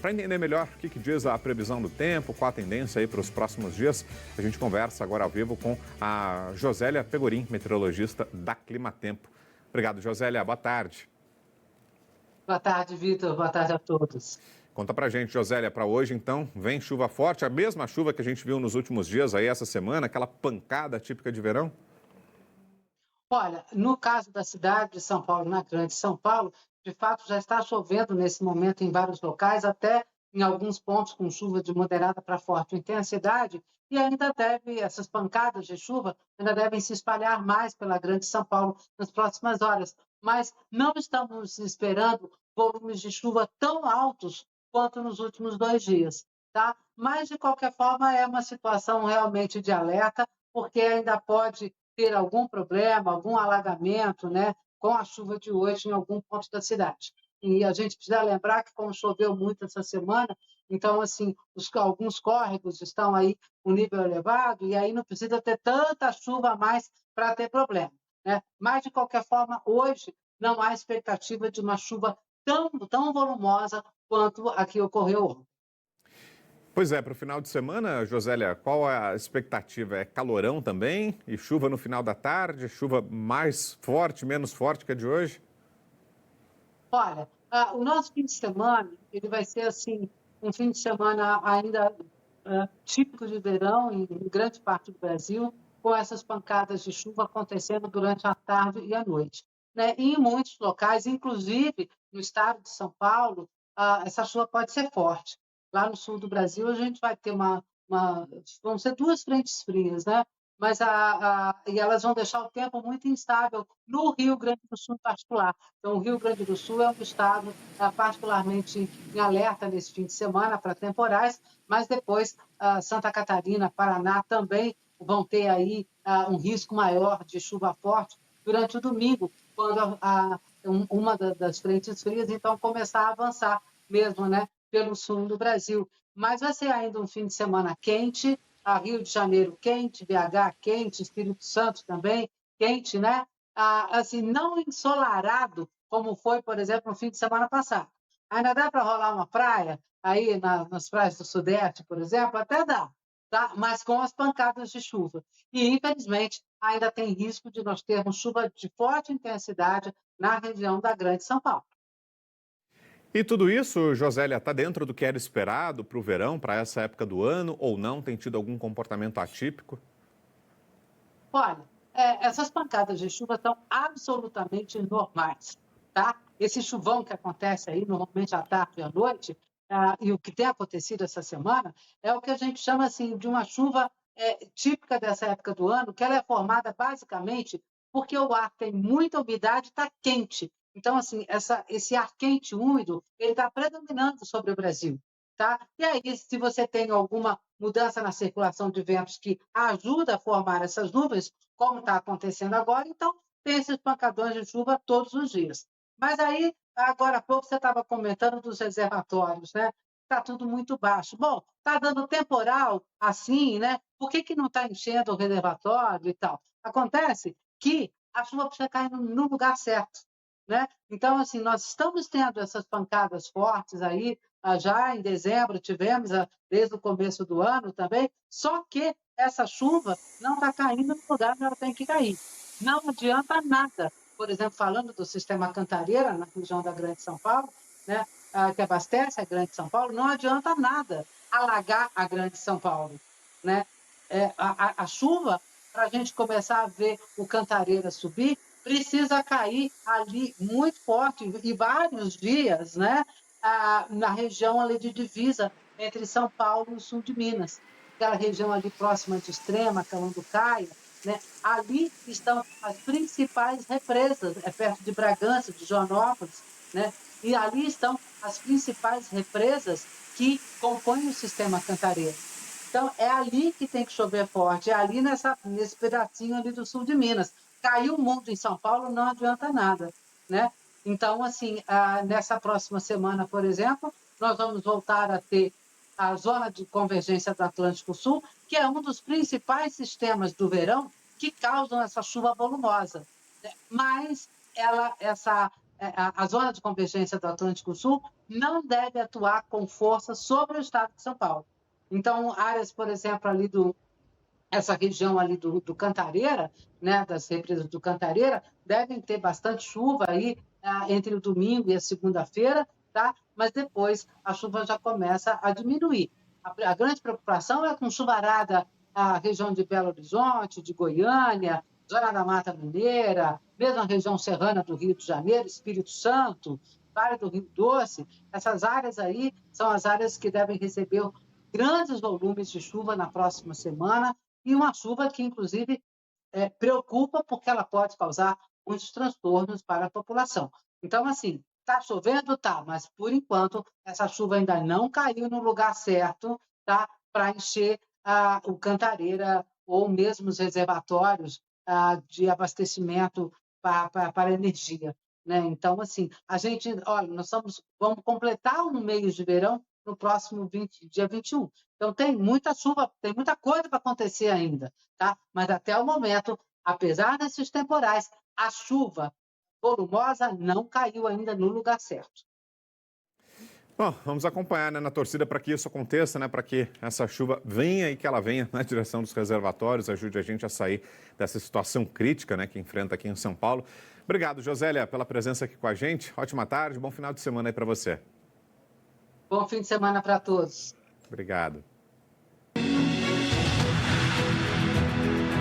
para entender melhor o que diz a previsão do tempo, qual a tendência aí para os próximos dias, a gente conversa agora ao vivo com a Josélia Pegorim, meteorologista da Climatempo. Obrigado, Josélia. Boa tarde. Boa tarde, Vitor. Boa tarde a todos. Conta pra gente, Josélia, para hoje então, vem chuva forte, a mesma chuva que a gente viu nos últimos dias aí essa semana, aquela pancada típica de verão? Olha, no caso da cidade de São Paulo, na Grande São Paulo, de fato já está chovendo nesse momento em vários locais, até em alguns pontos com chuva de moderada para forte intensidade, e essas pancadas de chuva ainda devem se espalhar mais pela Grande São Paulo nas próximas horas. Mas não estamos esperando volumes de chuva tão altos quanto nos últimos 2 dias, tá? Mas, de qualquer forma, é uma situação realmente de alerta, porque ainda pode ter algum problema, algum alagamento, né, com a chuva de hoje em algum ponto da cidade. E a gente precisa lembrar que, como choveu muito essa semana, então, assim, alguns córregos estão aí com nível elevado, e aí não precisa ter tanta chuva a mais para ter problema, né? Mas, de qualquer forma, hoje não há expectativa de uma chuva tão volumosa quanto a que ocorreu ontem. Pois é, para o final de semana, Josélia, qual é a expectativa? É calorão também? E chuva no final da tarde? Chuva mais forte, menos forte que a de hoje? Olha, o nosso fim de semana, ele vai ser assim, um fim de semana ainda típico de verão em grande parte do Brasil, com essas pancadas de chuva acontecendo durante a tarde e a noite, né? E em muitos locais, inclusive no estado de São Paulo, essa chuva pode ser forte. Lá no sul do Brasil, a gente vai ter vão ser 2 frentes frias, né? Mas e elas vão deixar o tempo muito instável no Rio Grande do Sul em particular. Então, o Rio Grande do Sul é um estado particularmente em alerta nesse fim de semana para temporais, mas depois Santa Catarina, Paraná também vão ter aí um risco maior de chuva forte durante o domingo, quando uma das frentes frias então começar a avançar mesmo, né, pelo sul do Brasil. Mas vai ser ainda um fim de semana quente, Rio de Janeiro quente, BH quente, Espírito Santo também quente, né? Assim, não ensolarado, como foi, por exemplo, no fim de semana passado. Ainda dá para rolar uma praia, aí nas praias do Sudeste, por exemplo, até dá, tá? Mas com as pancadas de chuva. E, infelizmente, ainda tem risco de nós termos chuva de forte intensidade na região da Grande São Paulo. E tudo isso, Josélia, está dentro do que era esperado para o verão, para essa época do ano, ou não? Tem tido algum comportamento atípico? Olha, essas pancadas de chuva são absolutamente normais, tá? Esse chuvão que acontece aí, normalmente à tarde e à noite, e o que tem acontecido essa semana, é o que a gente chama assim, de uma chuva típica dessa época do ano, que ela é formada basicamente porque o ar tem muita umidade e está quente. Então, assim, esse ar quente, úmido, ele está predominando sobre o Brasil. Tá? E aí, se você tem alguma mudança na circulação de ventos que ajuda a formar essas nuvens, como está acontecendo agora, então tem esses pancadões de chuva todos os dias. Mas aí, agora há pouco, você estava comentando dos reservatórios, né? Está tudo muito baixo. Bom, está dando temporal assim, né? Por que não está enchendo o reservatório e tal? Acontece que a chuva precisa cair no lugar certo, né? Então, assim, nós estamos tendo essas pancadas fortes aí, já em dezembro tivemos, desde o começo do ano também, só que essa chuva não está caindo no lugar onde ela tem que cair. Não adianta nada. Por exemplo, falando do sistema Cantareira, na região da Grande São Paulo, né, que abastece a Grande São Paulo, não adianta nada alagar a Grande São Paulo, né? A chuva, para a gente começar a ver o Cantareira subir, precisa cair ali muito forte, e vários dias, né? Na região ali de divisa entre São Paulo e o sul de Minas. Aquela região ali próxima de Extrema, Calanducaia, né? Ali estão as principais represas, perto de Bragança, de Joanópolis, né? E ali estão as principais represas que compõem o sistema Cantareira. Então, é ali que tem que chover forte, é ali nesse pedacinho ali do sul de Minas. Caiu muito em São Paulo, não adianta nada, né? Então, assim, nessa próxima semana, por exemplo, nós vamos voltar a ter a zona de convergência do Atlântico Sul, que é um dos principais sistemas do verão que causam essa chuva volumosa, né? Mas a zona de convergência do Atlântico Sul não deve atuar com força sobre o estado de São Paulo. Então, áreas, por exemplo, essa região ali do Cantareira, né, das represas do Cantareira, devem ter bastante chuva aí entre o domingo e a segunda-feira, tá? Mas depois a chuva já começa a diminuir. A grande preocupação é com chuvarada a região de Belo Horizonte, de Goiânia, Zona da Mata Mineira, mesmo a região serrana do Rio de Janeiro, Espírito Santo, Vale do Rio Doce. Essas áreas aí são as áreas que devem receber grandes volumes de chuva na próxima semana, e uma chuva que, inclusive, preocupa porque ela pode causar muitos transtornos para a população. Então, assim, está chovendo? Tá, mas, por enquanto, essa chuva ainda não caiu no lugar certo, tá, para encher o Cantareira ou mesmo os reservatórios de abastecimento para energia. Né? Então, assim, olha, vamos completar um mês de verão no próximo dia 21. Então, tem muita chuva, tem muita coisa para acontecer ainda, tá? Mas até o momento, apesar desses temporais, a chuva volumosa não caiu ainda no lugar certo. Bom, vamos acompanhar, né, na torcida para que isso aconteça, né, para que essa chuva venha e que ela venha na direção dos reservatórios, ajude a gente a sair dessa situação crítica, né, que enfrenta aqui em São Paulo. Obrigado, Josélia, pela presença aqui com a gente. Ótima tarde, bom final de semana aí para você. Bom fim de semana para todos. Obrigado.